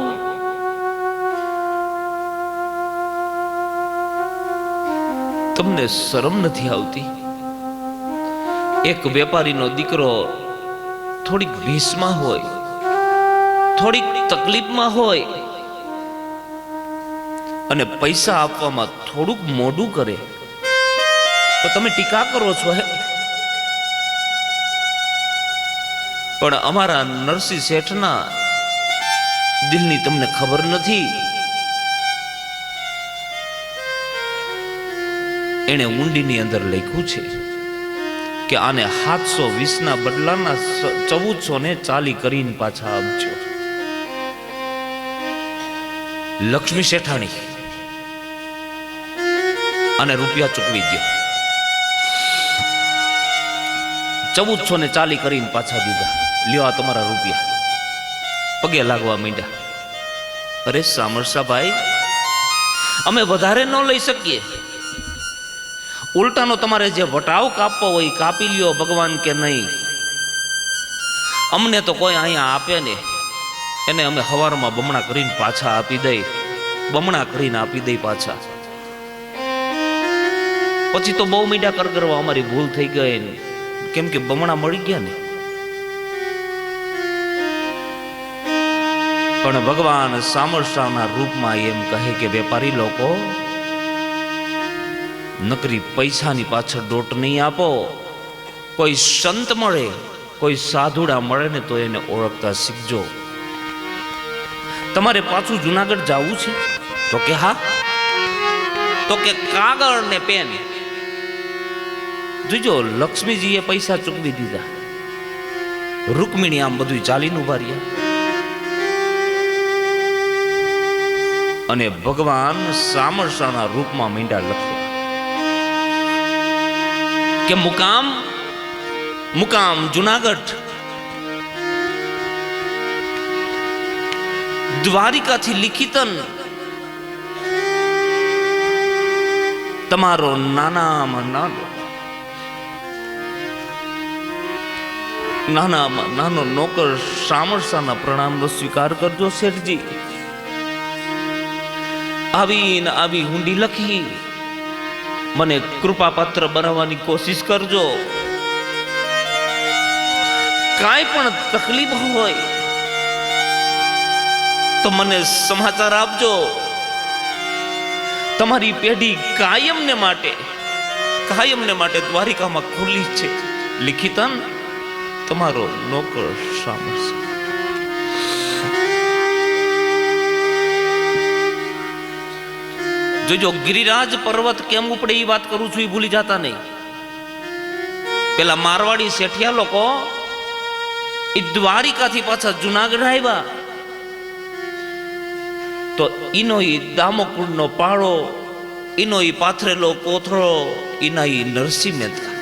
[SPEAKER 1] તમને શરમ નથી આવતી? એક વેપારીનો દીકરો થોડીક ભીસમાં હોય, થોડીક તકલીફમાં હોય અને પૈસા આપવામાં થોડુંક મોડું કરે તો તમે ટીકા કરો છો હે? પણ અમારા નરસિંહ શેઠના દિલની તમને ખબર નથી. એણે ઊંડીની અંદર લખ્યું છે કે આને 720 બદલાના 1440 કરીને પાછા આપજો. લક્ષ્મી શેઠાણી અને રૂપિયા ચૂકવી દો. 1440 કરીને પાછા દીધા. લ્યો આ તમારા રૂપિયા. પગે લાગવા માંડ્યા. અરે સામળસા ભાઈ, અમે વધારે ન લઈ શકીએ. ઉલટાનો તમારે જે વટાવ કાપવો હોય કાપી લ્યો. ભગવાન કે નહીં, અમને તો કોઈ અહીંયા આપે ને એને અમે હવારમાં બમણા કરીને પાછા આપી દઈ. બમણા કરીને આપી દઈ પાછા. પછી તો બહુ મીઠા કરવા અમારી ભૂલ થઈ ગઈ ને, કેમ કે બમણા મળી ગયા ને. પણ ભગવાન સામળસાના રૂપમાં એમ કહે કે વેપારી લોકો, નકરી પૈસાની પાછળ દોટ નહીં આપો. કોઈ સંત મળે, કોઈ સાધુડા મળે ને તો એને ઓળખતા શીખજો. તમારે પાછું જુનાગઢ જવું છે? તો કે હા. તો કે કાગળ ને પેન જોજો. લક્ષ્મીજીએ પૈસા ચૂકવી દીધા. રૂકમિણી આમ બધું ચાલીને ઉભા રહ્યા. અને ભગવાન સામળસાના રૂપમાં મીંડા લખવા કે મુકામ જુનાગઢ. દ્વારિકાથી લિખિતન તમારો નાનામાં નાનો નોકર સામળસાના પ્રણામનો સ્વીકાર કરજો શેઠજી. આવી હુંડી લખી મને કૃપાપાત્ર બનાવવાની કોશિશ કરજો. કાંઈ પણ તકલીફ હોય તો મને સમાચાર આપજો. તમારી પેઢી કાયમને માટે દ્વારિકામાં ખુલ્લી છે. લિખિતન તમારો નોકર સામળસા. જોજો, ગિરિરાજ પર્વત કેમ ઉપડે એ વાત કરું છું, એ ભૂલી જતા નહીં. પેલા મારવાડી શેઠિયા લોકો એ દ્વારિકાથી પાછા જુનાગઢ આવ્યા તો ઈનો ઈ દામોકુળનો પાળો, ઈનો ઈ પાથરેલો કોથળો, ઈના ઈ નરસિંહ મહેતા.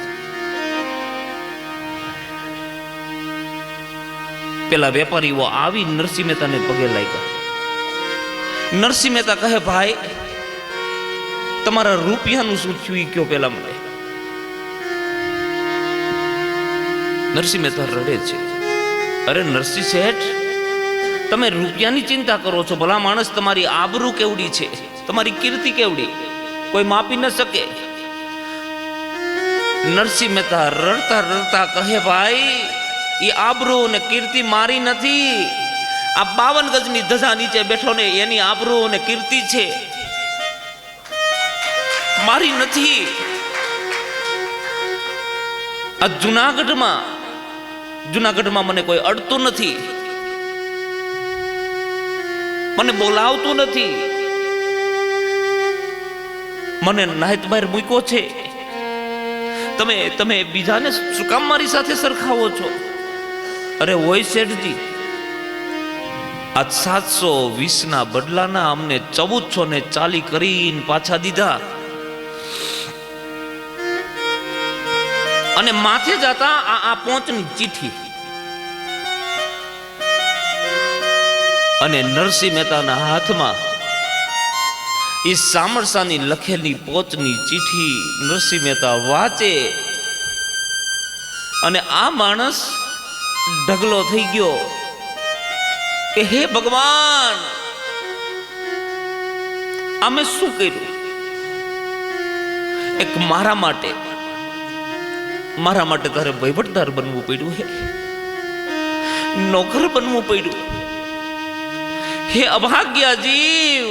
[SPEAKER 1] પેલા વેપારીઓ આવી નરસિંહ મહેતાને પગે લાગ્યા. નરસિંહ મહેતા કહે, ભાઈ તમારા રૂપિયાનું શું થયું ઈ કયો પેલા મને. નરસિંહ મહેતા રડે છે. અરે નરસિંહ શેઠ, તમે રૂપિયાની ચિંતા કરો છો, ભલા માણસ તમારી આબરૂ કેવડી છે, તમારી કીર્તિ કેવડી, કોઈ માપી ન શકે. નરસિંહ મહેતા રડતા રડતા કહે, ભાઈ એ આબરૂ ને કીર્તિ મારી નથી, આ 52 ગજની ધજા નીચે બેઠો ને એની આબરૂ અને કીર્તિ છે, મારી નથી. આ જુનાગઢમાં મને કોઈ અડતું નથી, મને બોલાવતું નથી, મને નાહિત બહાર મૂક્યો છે. તમે બીજાને શું કામ મારી સાથે સરખાવો છો? અરે હોય શેઠજી, આ 720 ના બદલાના અમને 1440 કરીને પાછા દીધા, અને માથે જતા આ પોંચની ચીઠી. અને નરસિંહ મહેતાના હાથમાં એ સામરસાની લખેલી પોચની ચીઠી નરસિંહ મહેતા વાંચે, અને આ માણસ ઢગલો થઈ ગયો કે હે ભગવાન, અમે શું કર્યું? એક મારા માટે તારે વહીવટદાર બનવું પડ્યું, હે નોકર બનવું પડ્યું. હે અભાગ્યા જીવ,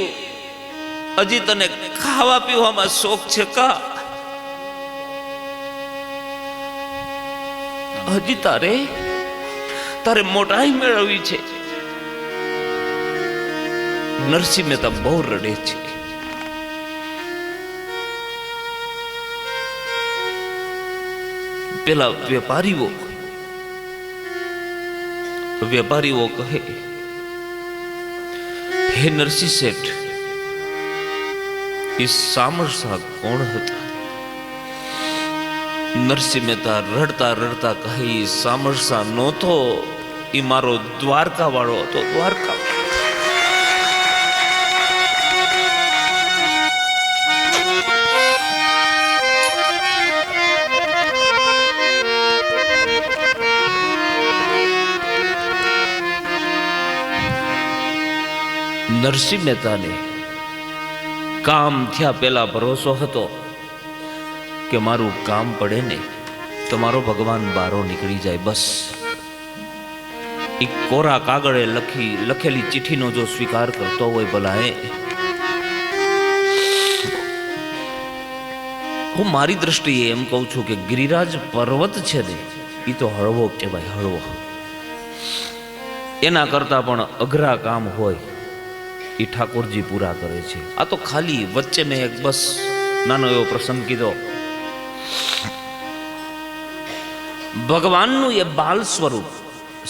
[SPEAKER 1] હજી તને ખાવા પીવામાં શોખ છે કા? હજી તારે મોટાઈ મેળવવી છે. નરસિંહ મહેતા બહુ રડે છે. પેલા વેપારીઓ કહે, હે નરસિંહ શેઠ, એ સામરસા કોણ હતા? નરસિંહ મહેતા રડતા રડતા કહે, સામરસા નહોતો, એ મારો દ્વારકા વાળો હતો. દ્વારકા નરસિંહ મહેતાને કામ થયા પેલા ભરોસો હતો કે મારું કામ પડે ને તો મારો ભગવાન બારો નીકળી જાય, બસ. એક કોરા કાગળે લખેલી ચિઠ્ઠીનો જો સ્વીકાર કરતો હોય ભલા. હું મારી દ્રષ્ટિએ એમ કહું છું કે ગિરિરાજ પર્વત છે ને એ તો હળવો કહેવાય, હળવો. એના કરતા પણ અઘરા કામ હોય એ ઠાકોરજી પૂરા કરે છે. આ તો ખાલી વચ્ચે મેં એક બસ નાનો એવો પ્રસંગ કીધો. ભગવાનનું એ બાલ સ્વરૂપ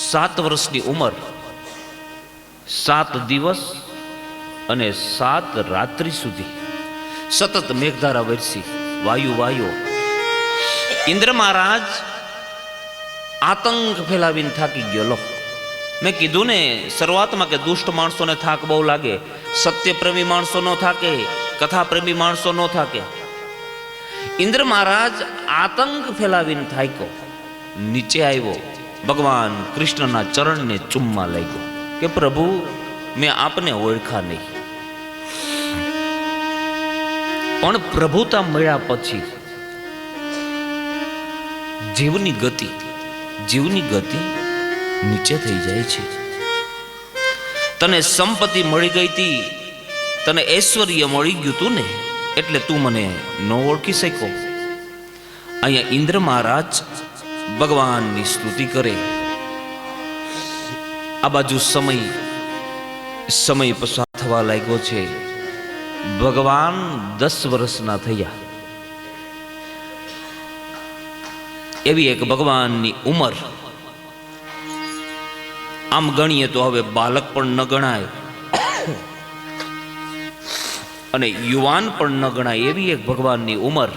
[SPEAKER 1] 7 વર્ષની ઉંમર, 7 દિવસ અને 7 રાત્રિ સુધી સતત મેઘધારા વરસી, વાયુ. ઇન્દ્ર મહારાજ આતંક ફેલાવીને થાકી ગયો. લો, મેં કીધું ને શરૂઆતમાં કે દુષ્ટ માણસોને થાક બહુ લાગે, સત્યપ્રેમી માણસો નો થાકે, કથાપ્રેમી માણસો નો થાકે. ઇન્દ્ર મહારાજ આતંક ફેલાવીને થાક્યો, નીચે આવ્યો, ભગવાન કૃષ્ણના ચરણને ચુમ્મા લાગ્યો કે પ્રભુ, મેં આપને ઓળખા નહીં. પણ પ્રભુતા મળ્યા પછી જીવની ગતિ નીચે થઈ જાય છે. તને સંપત્તિ મળી ગઈ હતી, તને ઐશ્વર્ય મળી ગયું તું ને, એટલે તું મને ન ઓળખી શક્યો. અહીંયા ઇન્દ્ર મહારાજ ભગવાનની સ્તુતિ કરે. આ બાજુ સમય પસાર થવા લાગ્યો છે. ભગવાન 10 વર્ષના થયા. એવી એક ભગવાનની ઉંમર. આમ ગણીએ તો હવે બાલક પણ ન ગણાય, અને યુવાન પણ ન ગણાય એવી એક ભગવાનની ઉંમર,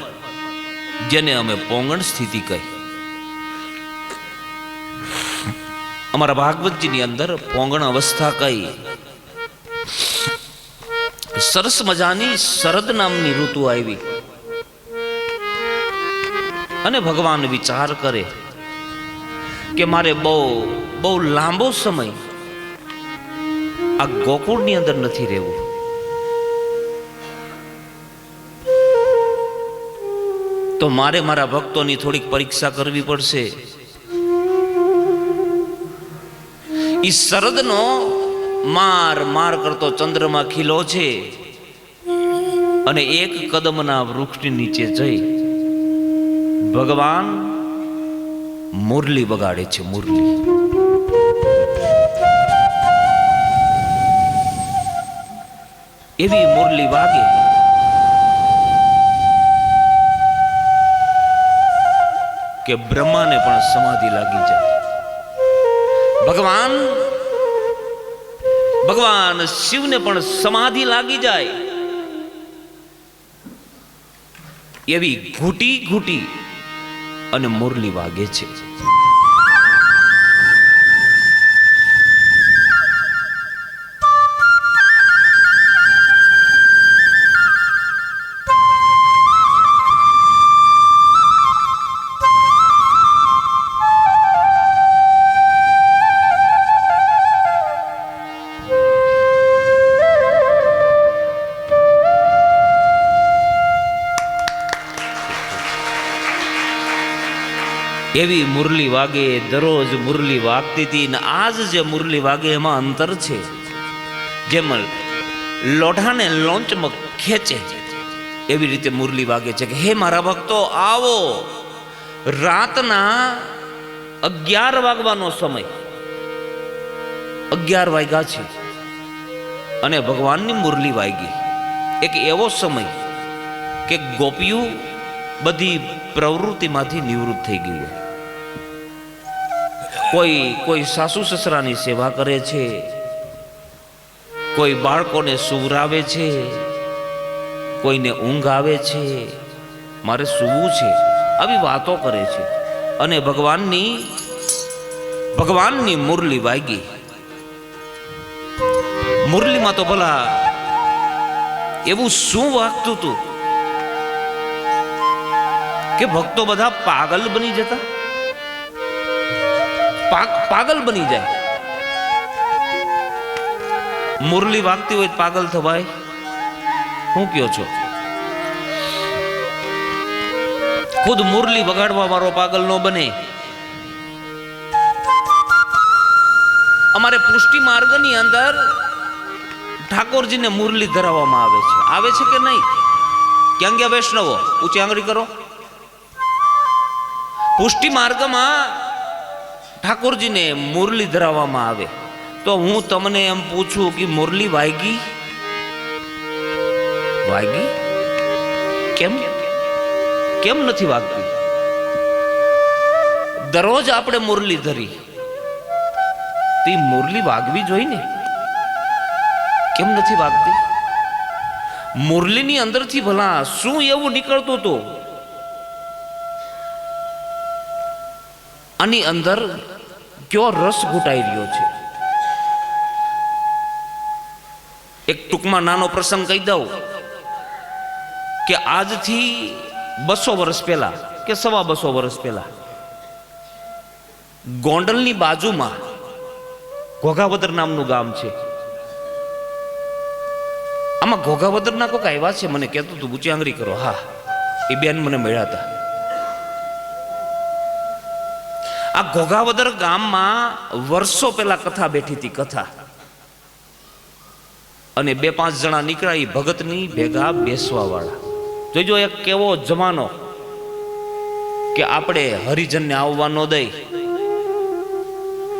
[SPEAKER 1] જેને અમે પોંગણ સ્થિતિ કહી. અમારા ભાગવતજીની અંદર પોંગણ અવસ્થા કહી. સરસ મજાની શરદ નામની ઋતુ આવી અને ભગવાન વિચાર કરે કે મારે બહુ લાંબો સમય આ ગોકુળની અંદર નથી રહેવું. તો મારે મારા ભક્તોની થોડીક પરીક્ષા કરવી પડશે. ઈ શરદનો માર કરતો ચંદ્રમાં ખીલો છે અને એક કદમના વૃક્ષની નીચે જઈ ભગવાન મુરલી વગાડે છે. મુરલી એવી મુરલી વાગે કે બ્રહ્માને પણ સમાધિ લાગી જાય. ભગવાન શિવને પણ સમાધિ લાગી જાય. એવી ઘૂંટી ઘૂંટી અને મુરલી વાગે છે. એવી મુરલી વાગે, દરરોજ મુરલી વાગતી હતી ને આજ જે મુરલી વાગે એમાં અંતર છે. જેમ લોઢાને લોંચમાં ખેંચે એવી રીતે મુરલી વાગે છે કે હે મારા ભક્તો આવો. રાતના 11 વાગવાનો સમય, 11 વાગ્યા છે અને ભગવાનની મુરલી વાગી. એક એવો સમય કે ગોપીઓ બધી પ્રવૃત્તિમાંથી નિવૃત્ત થઈ ગઈ હોય. કોઈ સાસુ સસરાની સેવા કરે છે, કોઈ બાળકોને સુવરાવે છે, કોઈને ઊંઘ આવે છે, મારે સૂવું છે, આવી વાતો કરે છે. અને ભગવાનની મુરલી વાગી. મુરલીમાં તો ભલા એવું શું વાગતું હતું કે ભક્તો બધા પાગલ બની જતા, પાગલ બની જાય. મુરલી વાગતી હોય પાગલ થવાય? શું કયો છો? ખુદ મુરલી વગાડવા વાળો પાગલ નો બને. અમારે પુષ્ટિ માર્ગની અંદર ઠાકોરજીને મુરલી ધરાવવામાં આવે છે કે નહીં? ક્યાં ગયા વૈષ્ણવો? ઊંચી આંગળી કરો. પુષ્ટિ માર્ગમાં ઠાકોરજીને મુરલી ધરાવવામાં આવે. તો હું તમને એમ પૂછું કે મુરલી વાગી? કેમ નથી વાગતી? દરરોજ આપણે મુરલી ધરી, તે મુરલી વાગવી જોઈએ ને. કેમ નથી વાગતી? મુરલીની અંદરથી ભલા શું એવું નીકળતું હતું? આની અંદર કયો રસ ઘૂંટાઈ રહ્યો છે? એક ટૂંકમાં નાનો પ્રસંગ કહી દઉં કે આજથી 200 વર્ષ પહેલા કે 250 વર્ષ પહેલા ગોંડલની બાજુમાં ઘોઘાવદર નામનું ગામ છે. આમાં ઘોઘાવદરના કોઈક આવ્યા છે, મને કહેતું હતું, ઊંચી આંગળી કરો. હા, એ બેન મને મળ્યા હતા. આ ઘોઘાવદર ગામમાં વર્ષો પહેલા કથા બેઠી હતી, કથા. અને 2-5 જણા નીકળ્યા, એ ભગતની ભેગા બેસવા વાળા. જોઈજો એક કેવો જમાનો કે આપણે હરિજનને આવવા ન દઈ,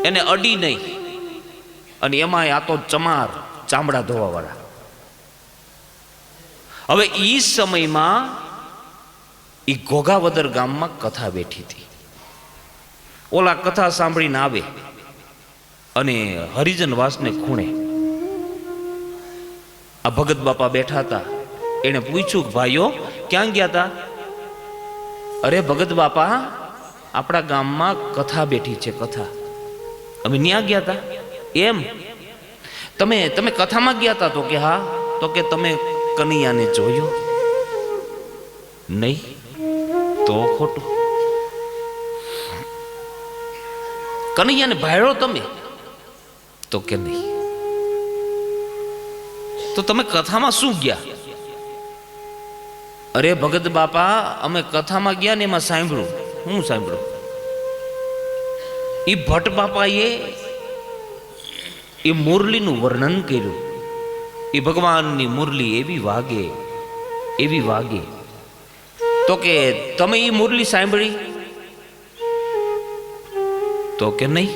[SPEAKER 1] એને અડી નહીં, અને એમાં આ તો ચમાર ચામડા ધોવા વાળા. હવે ઈ સમયમાં ઈ ઘોઘાવદર ગામમાં કથા બેઠી હતી. ઓલા કથા સાંભળીને આવે અને હરિજન વાસને ખૂણે આ ભગત બાપા બેઠા હતા. એને પૂછ્યું કે ભાઈઓ ક્યાં ગયા હતા? અરે ભગત બાપા, આપણા ગામમાં કથા બેઠી છે, કથા, અમે ત્યાં ગયા હતા. એમ? તમે તમે કથામાં ગયા હતા? તો કે હા. તો કે તમે કનૈયાને જોયો? નહીં. તો ખોટું. કનૈયાને ભાળ્યો તમે? તો કે નહીં. તો તમે કથામાં શું ગયા? અરે ભગત બાપા, અમે કથામાં ગયા ને એમાં સાંભળ્યું. હું સાંભળ્યું? એ ભટ્ટ બાપાએ એ મુરલીનું વર્ણન કર્યું. એ ભગવાનની મુરલી એવી વાગે, એવી વાગે. તો કે તમે એ મુરલી સાંભળી? તો કે નહીં.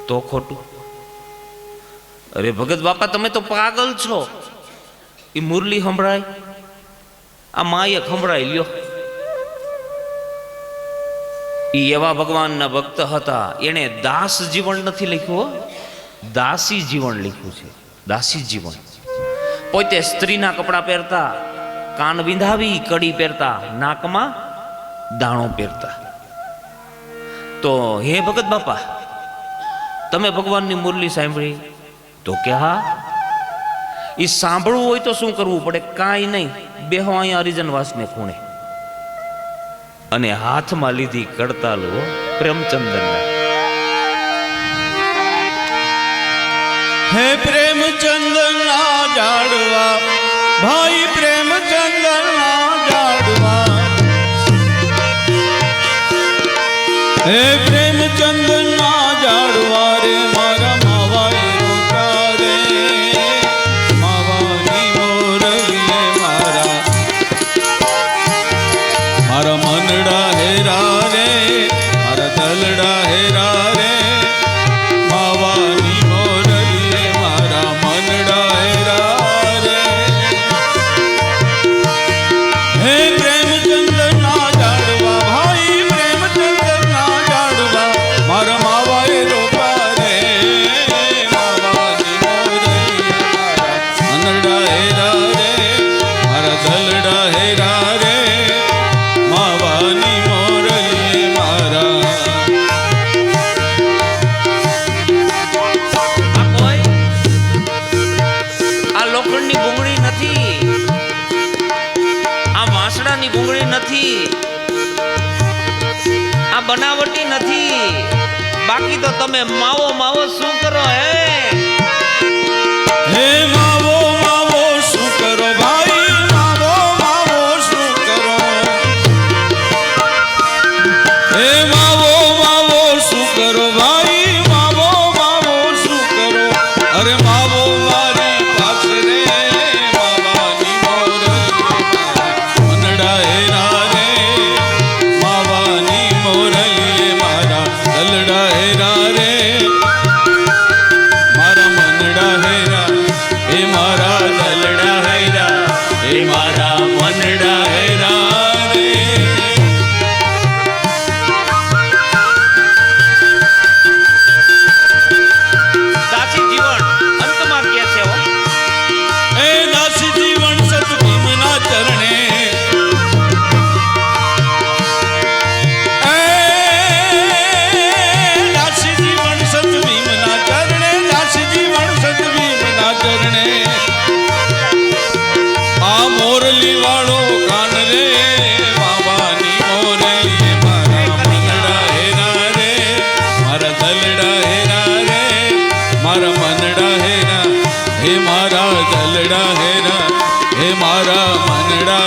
[SPEAKER 1] તો ખોટું. અરે ભગત બાપા, તમે તો પાગલ છો. એ મુરલી સંભળાય? આ માએ સંભળાય લ્યો. એ એવા ભગવાનના ભક્ત હતા, એને દાસ જીવન નથી લખ્યું, દાસી જીવન લખ્યું છે. દાસી જીવન. પોતે સ્ત્રીના કપડા પહેરતા, કાન વિંધાવી કડી પહેરતા, નાકમાં દાણો પહેરતા. તો હે ભગત બાપા, તમે ભગવાનની મુરલી સાંભળી? તો કે હા. એ સાંભળવું હોય તો શું કરવું પડે? કાંઈ નહીં, બેહો અહીંયા હરિજનવાસને ખૂણે. અને હાથમાં લીધી કડતાલો પ્રેમચંદનના.
[SPEAKER 2] હે પ્રેમચંદના જાડવા, ભાઈ પ્રેમચંદના જાડવા, હે પ્રેમચંદના જાડવા રે મારા માવાએ રોકા રે, માવાની મોરલીએ મારા મનડા હેરા રે, મારા દલડા હેરા રે, માવાની મોરલીએ મારા મનડા હેરા રે. હે પ્રેમચંદના જાડવા, ભાઈ પ્રેમચંદના જાડવા, મારા માવાએ રોપા રે, માવાની મોરલીએ મારા મનડા હેરા રે, મારા દલડા હેરા રે, માવાની મોરલીએ મારા.
[SPEAKER 1] આ કોઈ આ લોખંડની બુંગળી નથી, આ વાંસડાની બુંગળી નથી, આ બનાવટી નથી. બાકી તો તમે માવો માવો શું કરો?
[SPEAKER 2] હે માવો માવો શું કરો ભાઈ, માવો માવો શું કરો? હે માવો માવો શું કરો ભાઈ, માવો માવો શું કરો? અરે માવો મારી પાસે રે, માવાની મોરલીએ મારા મનડા હેરા રે, માવાની મોરલીએ મારા દલડા હેરા રે, મારા મનડા હેરા, હે મારા દલડા હેરા, હે મારા મનડા હેરા રે.
[SPEAKER 1] દાસી જીવન અંતમાં કે છે હો.
[SPEAKER 2] હે દાસી જીવન સતભીમના ચરણે, દાસી જીવન સતભીમના ચરણે, દાસી જીવન સતભીમના ચરણે. આ મોરલી વાળો કાન રે, માવાની મોરલીએ મારા મનડા હેરા રે, મારા દલડા હેરા રે, મારા મનડા હેરા, હે મારા દલડા હેરા, હે મારા મનડા